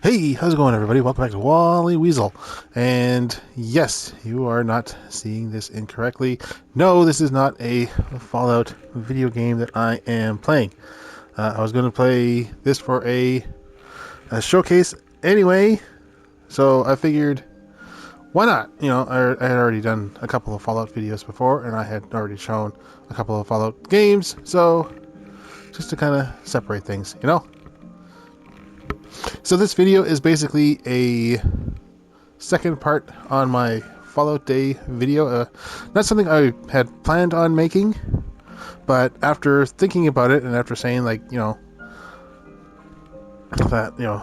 Hey, how's it going, everybody? Welcome back to Wally Weasel. And yes, you are not seeing this incorrectly. No, this is not a Fallout video game that I am playing. I was going to play this for a showcase anyway, so I figured, why not? I had already done a couple of Fallout videos before, and I had already shown a couple of Fallout games, so just to kind of separate things. So this video is basically a second part on my Fallout Day video. Not something I had planned on making, but after thinking about it and after saying that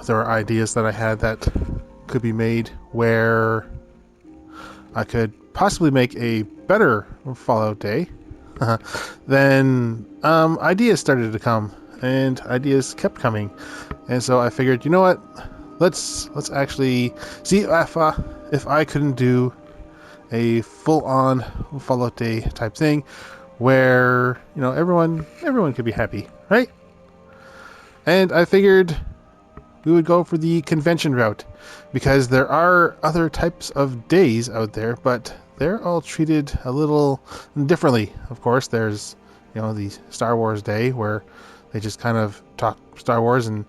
there are ideas that I had that could be made where I could possibly make a better Fallout Day, then ideas started to come, and ideas kept coming, and so I figured, you know what, let's actually see if I couldn't do a full-on Fallout Day type thing where everyone could be happy, right? And I figured we would go for the convention route, because there are other types of days out there, but they're all treated a little differently. Of course, there's the Star Wars Day, where they just kind of talk Star Wars and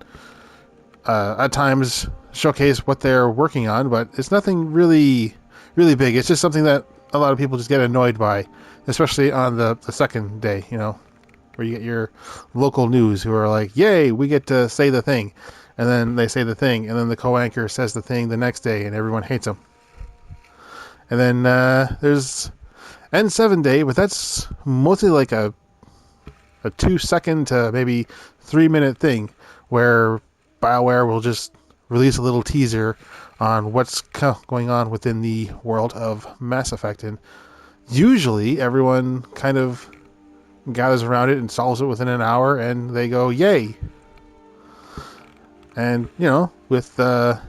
at times showcase what they're working on, but it's nothing really big. It's just something that a lot of people just get annoyed by, especially on the second day, where you get your local news who are like, yay, we get to say the thing. And then they say the thing, and then the co-anchor says the thing the next day, and everyone hates them. And then there's N7 Day, but that's mostly like a 2-second to maybe 3-minute thing, where BioWare will just release a little teaser on what's going on within the world of Mass Effect. And usually everyone kind of gathers around it and solves it within an hour, and they go, yay! And, with the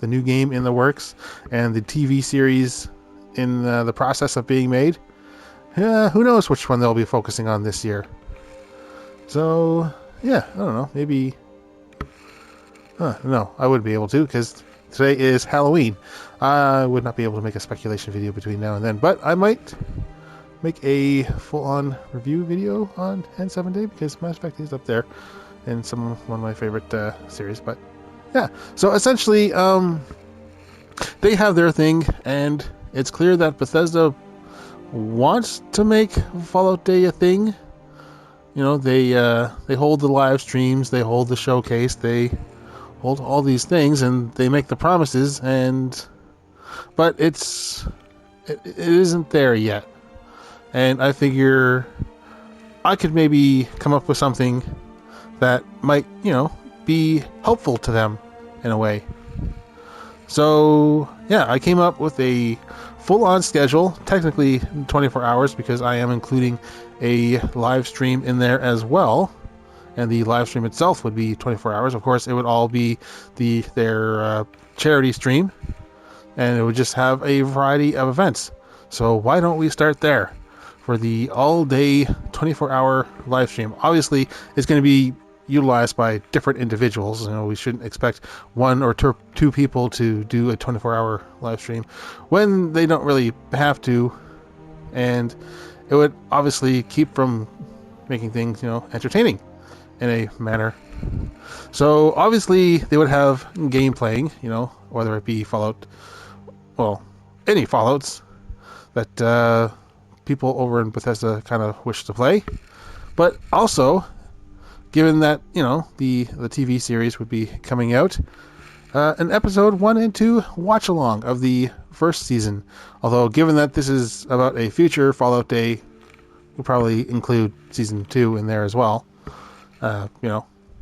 new game in the works and the TV series in the process of being made, who knows which one they'll be focusing on this year. So, yeah, I don't know, maybe... no, I wouldn't be able to, because today is Halloween. I would not be able to make a speculation video between now and then, but I might make a full-on review video on N7 Day, because Mass Effect is up there in one of my favorite series. But yeah, so essentially they have their thing, and it's clear that Bethesda wants to make Fallout Day a thing. They hold the live streams, they hold the showcase, they hold all these things, and they make the promises, but it isn't there yet. And I figure I could maybe come up with something that might, be helpful to them in a way. So, yeah, I came up with a full-on schedule, technically 24 hours, because I am including a live stream in there as well. And the live stream itself would be 24 hours. Of course, it would all be their charity stream, and it would just have a variety of events. So why don't we start there for the all-day 24-hour live stream? Obviously, it's going to be utilized by different individuals. We shouldn't expect one or two people to do a 24-hour live stream when they don't really have to, and it would obviously keep from making things, entertaining in a manner. So obviously they would have game playing, whether it be Fallout, well, any Fallouts that people over in Bethesda kind of wish to play. But also, given that, the TV series would be coming out, an episode 1 and 2 watch along of the first season. Although, given that this is about a future Fallout Day, we'll probably include season 2 in there as well.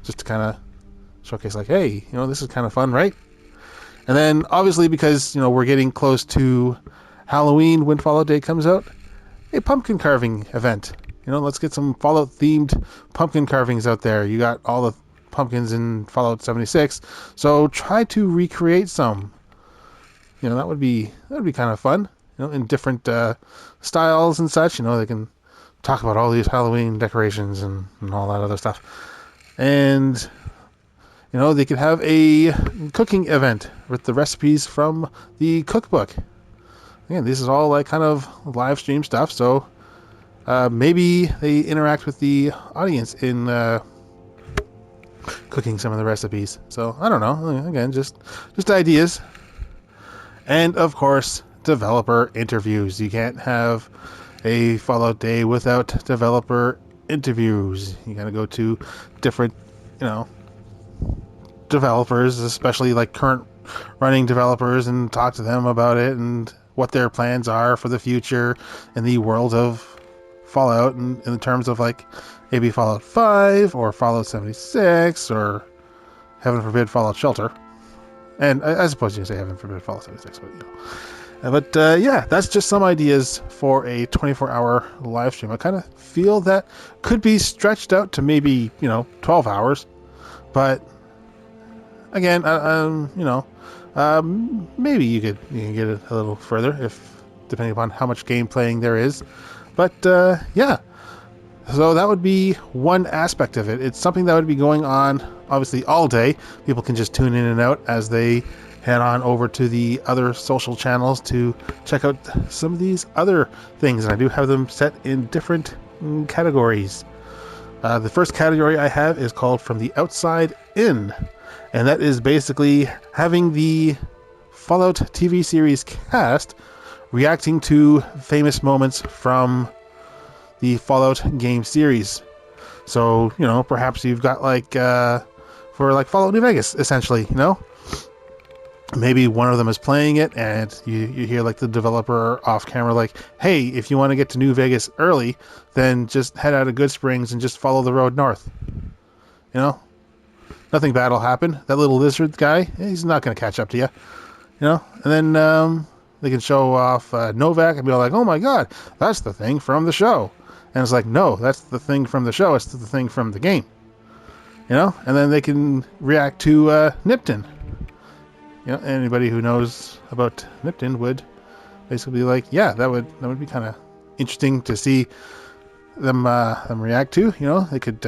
Just to kind of showcase, like, hey, this is kind of fun, right? And then, obviously, because, we're getting close to Halloween when Fallout Day comes out, a pumpkin carving event. Let's get some Fallout-themed pumpkin carvings out there. You got all the pumpkins in Fallout 76, so try to recreate some. That would be kind of fun, in different styles and such. They can talk about all these Halloween decorations and all that other stuff. And They could have a cooking event with the recipes from the cookbook. Again, this is all like kind of live stream stuff, so maybe they interact with the audience in cooking some of the recipes. So I don't know. Again, just ideas. And of course, developer interviews. You can't have a Fallout day without developer interviews. You gotta go to different, developers, especially like current running developers, and talk to them about it and what their plans are for the future in the world of Fallout, and in terms of like maybe Fallout 5 or Fallout 76 or heaven forbid Fallout Shelter. And I suppose you can say heaven forbid Fallout 76, but yeah, that's just some ideas for a 24-hour live stream. I kind of feel that could be stretched out to maybe 12 hours, but again, maybe you can get it a little further, if depending upon how much game playing there is. But yeah, so that would be one aspect of it. It's something that would be going on obviously all day. People can just tune in and out as they head on over to the other social channels to check out some of these other things, and I do have them set in different categories. The first category I have is called From the Outside In, and that is basically having the Fallout TV series cast reacting to famous moments from the Fallout game series. So, perhaps you've got for like Fallout New Vegas, essentially, maybe one of them is playing it, and you hear like the developer off camera like, hey, if you want to get to New Vegas early, then just head out of Good Springs and just follow the road north. Nothing bad will happen. That little lizard guy, he's not going to catch up to you. And then they can show off Novak and be like, oh my god, that's the thing from the show. And it's like, no, that's the thing from the show. It's the thing from the game. And then they can react to Nipton. Anybody who knows about Nipton would basically be like, yeah, that would be kind of interesting to see them react to. They could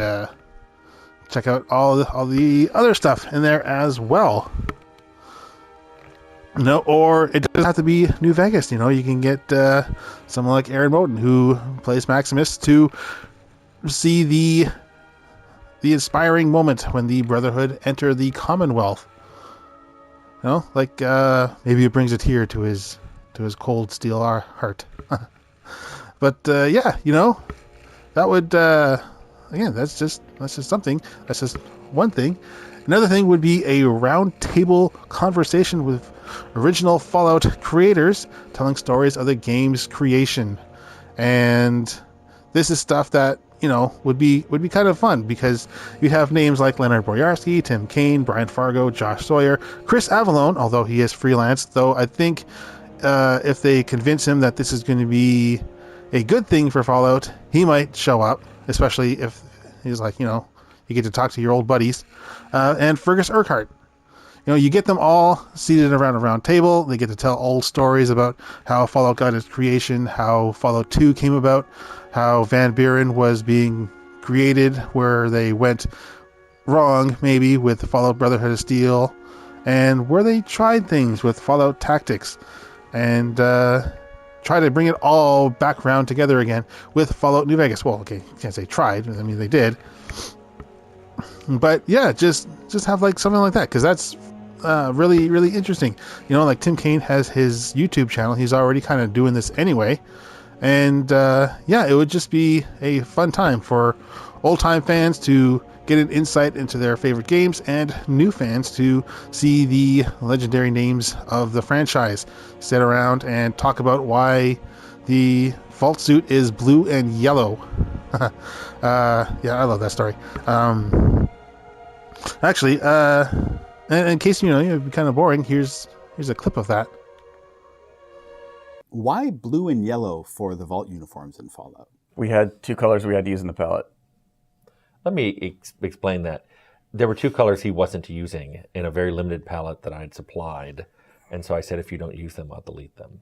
check out all the other stuff in there as well. Or it doesn't have to be New Vegas. You can get someone like Aaron Moten, who plays Maximus, to see the inspiring moment when the Brotherhood enter the Commonwealth. Maybe it brings a tear to his cold steel heart. But yeah, that would again, that's just something. That's just one thing. Another thing would be a roundtable conversation with original Fallout creators, telling stories of the game's creation. And this is stuff that would be kind of fun, because you have names like Leonard Boyarsky, Tim Kaine, Brian Fargo, Josh Sawyer, Chris Avallone, although he is freelance, though I think if they convince him that this is going to be a good thing for Fallout, he might show up, especially if he's like, you get to talk to your old buddies. And Fergus Urquhart. You get them all seated around a round table. They get to tell old stories about how Fallout got its creation, how Fallout 2 came about, how Van Buren was being created, where they went wrong, maybe, with Fallout Brotherhood of Steel, and where they tried things with Fallout Tactics, and try to bring it all back around together again with Fallout New Vegas. Well, okay, can't say tried. I mean, they did. But yeah, just have like something like that, because that's really, really interesting. Like Tim Kaine has his YouTube channel. He's already kind of doing this anyway. And yeah, it would just be a fun time for old-time fans to get an insight into their favorite games, and new fans to see the legendary names of the franchise, sit around and talk about why the vault suit is blue and yellow. Yeah, I love that story. Actually, in case it'd be kind of boring, here's a clip of that. Why blue and yellow for the vault uniforms in Fallout? We had two colors we had to use in the palette. Let me explain that. There were two colors he wasn't using in a very limited palette that I had supplied, and so I said, if you don't use them, I'll delete them.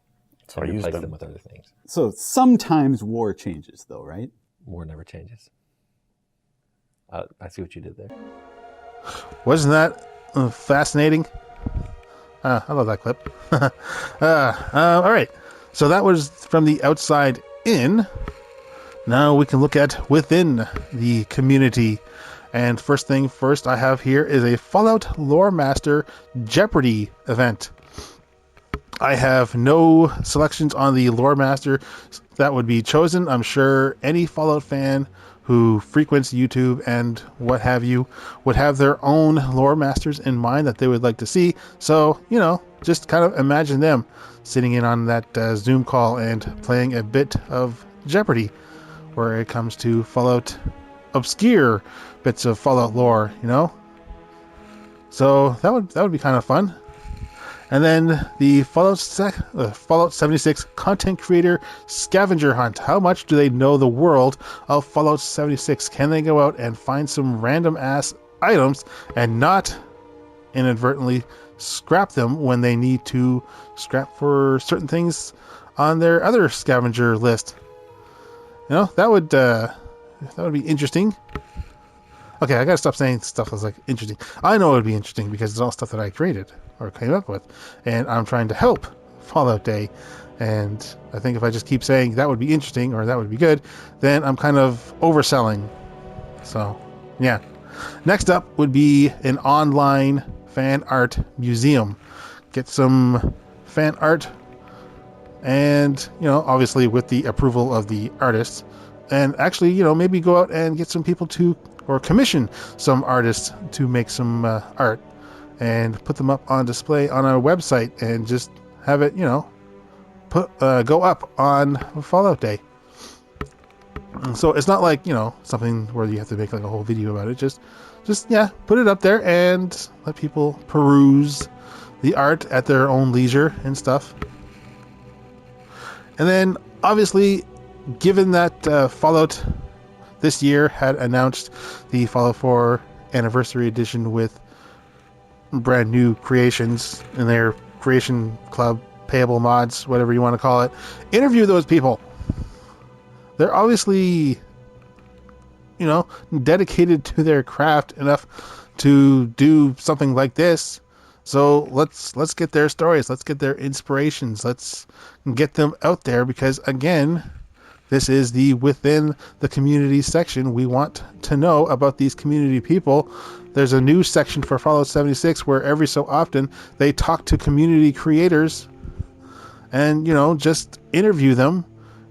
So I used replace them. them with other things. So sometimes war changes, though, right? War never changes. I see what you did there. Wasn't that fascinating? I love that clip. All right. So that was from the outside in. Now we can look at within the community. And first thing first, I have here is a Fallout Lore Master Jeopardy event. I have no selections on the Lore Master that would be chosen. I'm sure any Fallout fan who frequents YouTube and what have you would have their own Lore Masters in mind that they would like to see. So, just kind of imagine them sitting in on that Zoom call and playing a bit of Jeopardy where it comes to Fallout obscure bits of Fallout lore, So that would be kind of fun. And then the Fallout 76 content creator scavenger hunt. How much do they know the world of Fallout 76? Can they go out and find some random ass items and not inadvertently scrap them when they need to scrap for certain things on their other scavenger list? That would be interesting. Okay, I gotta stop saying stuff that's like interesting. I know it would be interesting because it's all stuff that I created or came up with, and I'm trying to help Fallout Day. And I think if I just keep saying that would be interesting or that would be good, then I'm kind of overselling. So, yeah. Next up would be an online fan art museum. Get some fan art, and obviously with the approval of the artists, and actually maybe go out and get some people to or commission some artists to make some art and put them up on display on our website and just have it go up on Fallout Day. So it's not like something where you have to make like a whole video about it. Just put it up there and let people peruse the art at their own leisure and stuff. And then obviously, given that Fallout this year had announced the Fallout 4 Anniversary Edition with brand new creations in their Creation Club, payable mods, whatever you want to call it, interview those people. They're obviously, dedicated to their craft enough to do something like this. So let's get their stories. Let's get their inspirations. Let's get them out there because, again, this is the within the community section. We want to know about these community people. There's a new section for Fallout 76 where every so often they talk to community creators and, just interview them,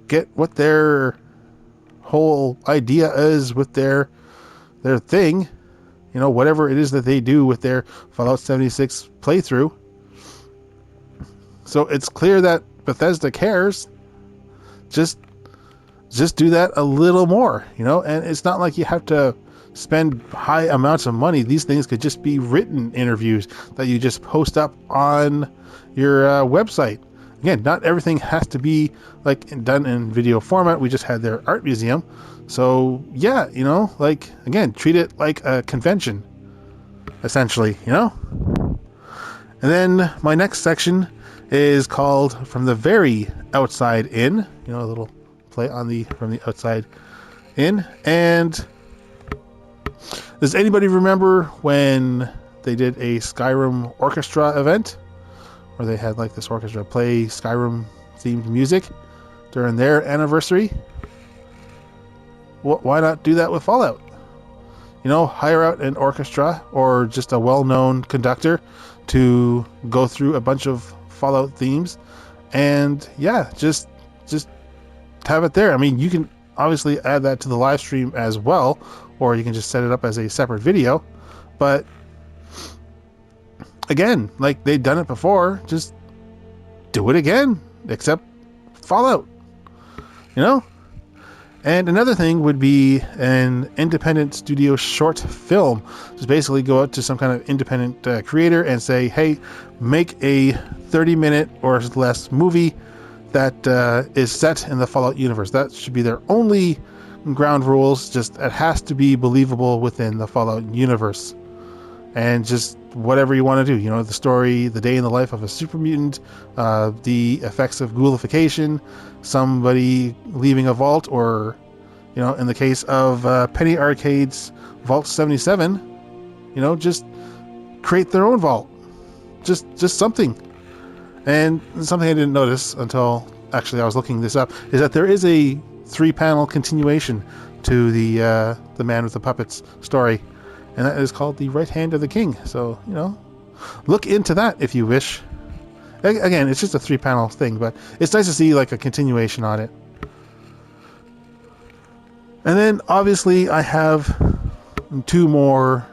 get what their whole idea is with their thing, whatever it is that they do with their Fallout 76 playthrough. So it's clear that Bethesda cares. Just do that a little more, and it's not like you have to spend high amounts of money. These things could just be written interviews that you just post up on your website. Again, not everything has to be like done in video format. We just had their art museum. So yeah, again, treat it like a convention, essentially, And then my next section is called From the Very Outside In, a little play on from the outside in. And does anybody remember when they did a Skyrim orchestra event where they had like this orchestra play Skyrim themed music during their anniversary? Why not do that with Fallout? Hire out an orchestra or just a well-known conductor to go through a bunch of Fallout themes, and yeah, just have it there. I mean, you can obviously add that to the live stream as well, or you can just set it up as a separate video. But again, like they've done it before, just do it again, except Fallout, And another thing would be an independent studio short film. Just basically go out to some kind of independent creator and say, hey, make a 30-minute or less movie that is set in the Fallout universe. That should be their only ground rules. Just it has to be believable within the Fallout universe. And just whatever you want to do, the story, the day in the life of a super mutant, the effects of ghoulification, somebody leaving a vault, or, in the case of Penny Arcade's Vault 77, just create their own vault. Just something. And something I didn't notice until actually I was looking this up is that there is a 3-panel continuation to the Man with the Puppets story, and that is called The Right Hand of the King. So, look into that if you wish. Again, it's just a 3-panel thing, but it's nice to see like a continuation on it. And then obviously I have 2 more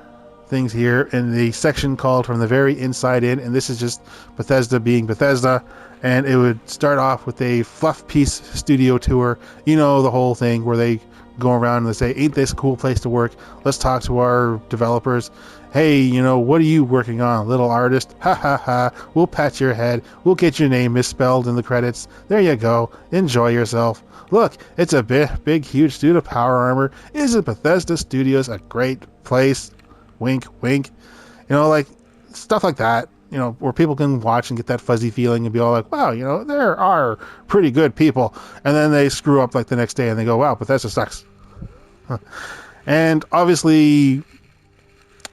things here in the section called From the Very Inside In, and this is just Bethesda being Bethesda, and it would start off with a Fluff Piece studio tour, the whole thing where they go around and they say, ain't this a cool place to work? Let's talk to our developers. Hey, what are you working on, little artist? Ha ha ha, we'll pat your head, we'll get your name misspelled in the credits. There you go, enjoy yourself. Look, it's a big huge suit of power armor. Isn't Bethesda Studios a great place? Wink, wink. Like stuff like that, where people can watch and get that fuzzy feeling and be all like, wow, there are pretty good people. And then they screw up like the next day and they go, wow, Bethesda sucks. Huh. And obviously,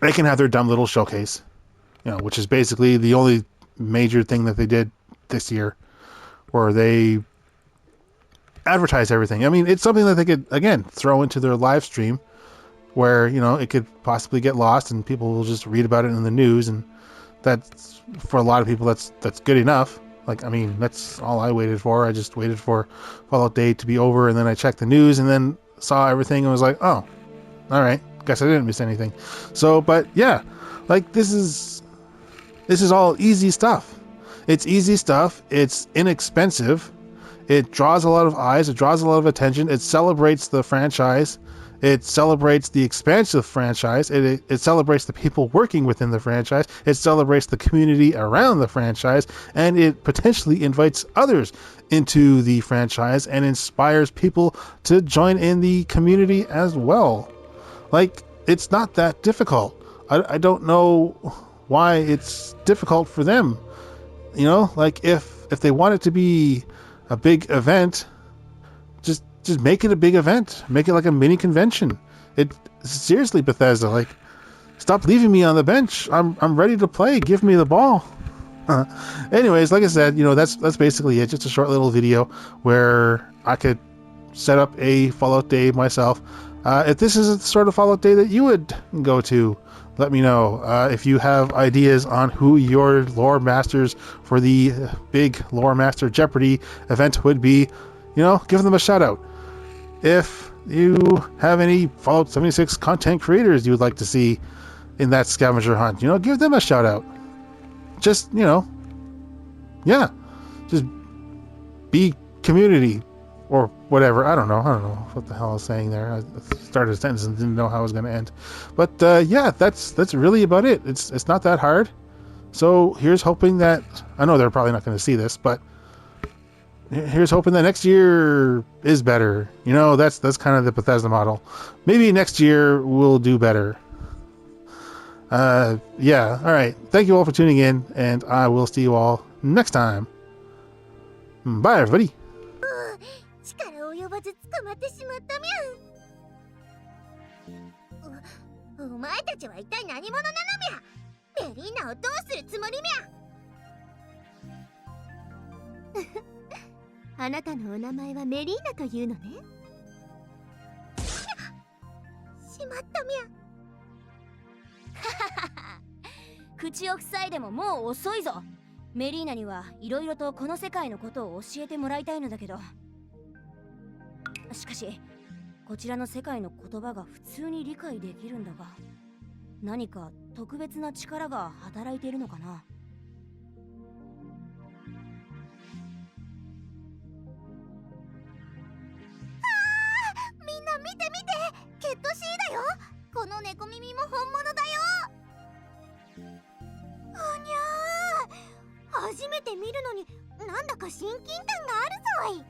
they can have their dumb little showcase, which is basically the only major thing that they did this year, where they advertise everything. I mean, it's something that they could, again, throw into their live stream, where it could possibly get lost and people will just read about it in the news, and that's, for a lot of people, that's good enough. Like, I mean, that's all I waited for. I just waited for Fallout Day to be over, and then I checked the news and then saw everything and was like, oh, all right, guess I didn't miss anything. So, but yeah, like this is all easy stuff. It's easy stuff. It's inexpensive. It draws a lot of eyes. It draws a lot of attention. It celebrates the franchise. It celebrates the expansive franchise. It celebrates the people working within the franchise. It celebrates the community around the franchise. And it potentially invites others into the franchise and inspires people to join in the community as well. Like, it's not that difficult. I don't know why it's difficult for them. Like if they want it to be a big event, just make it a big event. Make it like a mini convention. Seriously, Bethesda, like, stop leaving me on the bench. I'm ready to play. Give me the ball. Anyways, like I said, that's basically it. Just a short little video where I could set up a Fallout Day myself. If this is the sort of Fallout Day that you would go to, let me know. If you have ideas on who your lore masters for the big Lore Master Jeopardy event would be, give them a shout out. If you have any Fallout 76 content creators you would like to see in that scavenger hunt, give them a shout out. Just, yeah, just be community or whatever. I don't know what the hell I was saying there. I started a sentence and didn't know how it was going to end. But yeah, that's really about it. It's not that hard. So here's hoping that, I know they're probably not going to see this, but here's hoping that next year is better. That's kind of the Bethesda model. Maybe next year we'll do better. Yeah, all right. Thank you all for tuning in, and I will see you all next time. Bye, everybody. 力及ばず捕まってしまったみゃ。お前たちは一体何者なのみゃ。メリーナをどうするつもりみゃ。あなたのお名前はメリーナというのね。しまったみゃ。口を塞いでももう遅いぞ。メリーナにはいろいろとこの世界のことを教えてもらいたいのだけど。しかし、こちらの世界の言葉が普通に理解できるんだが、何か特別な力が働いているのかな。みんな見て見て、ケットシーだよ。この猫耳も本物だよ。うにゃー、初めて見るのになんだか親近感があるぞい。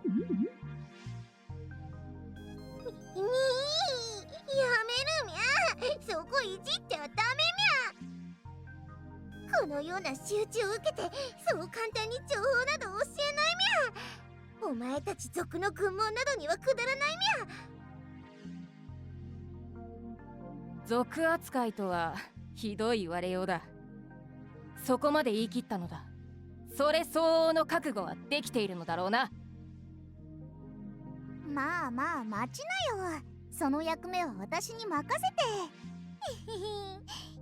にー、やめるみゃ。そこいじってはダメみゃ。このような仕打ちを受けてそう簡単に情報など教えないみゃ。お前たち族の軍門などにはくだらないみゃ。俗扱いとはひどい言われようだ。そこまで言い切ったのだ。それ相応の覚悟はできているのだろうな。まあまあ待ちなよ。その役目は私に任せ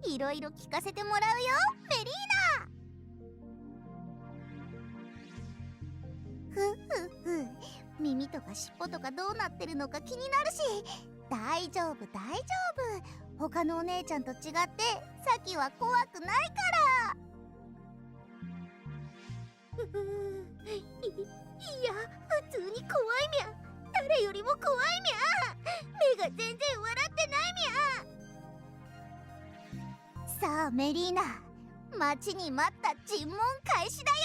て。いろいろ聞かせてもらうよ、メリーナ。ふふふ、耳とか尻尾とかどうなってるのか気になるし、大丈夫大丈夫。他のお姉ちゃんと違ってサキは怖くないから。いや、普通に怖いみゃ。誰よりも怖いみゃ。目が全然笑ってないみゃ。さあメリーナ、待ちに待った尋問開始だよ。